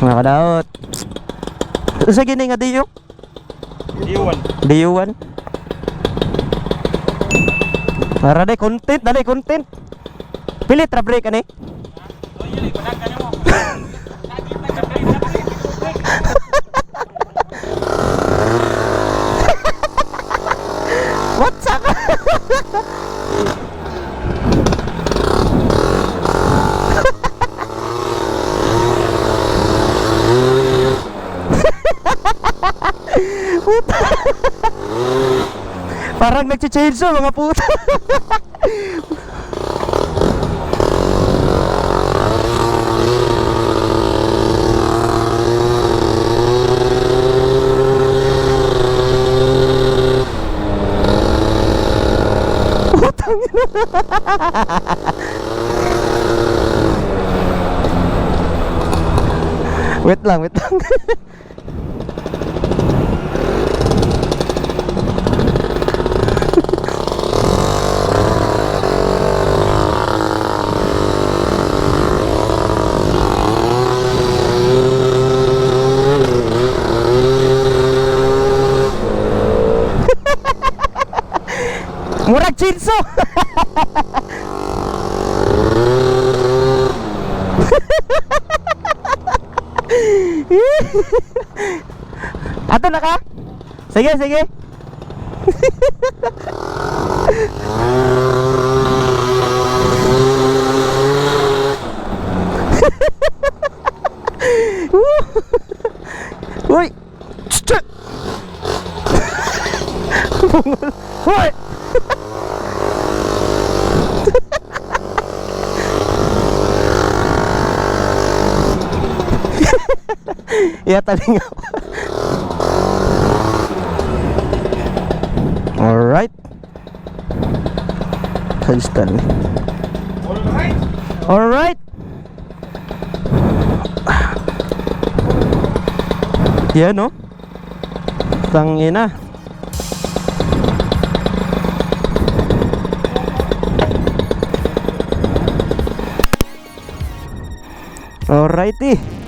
Mga kadaot. Sa gini nga DIO? DIO 1. Para day content, dali content. Pilit ra break ani. What's up? Parang nagche-change mga puta. Putang ina. Wait lang. Murag chinso. Ato na ka? Sige. Uy. Hoy. Ya tadi nga. Alright. Constant. Alright. Yan no. Tangina. Alrighty.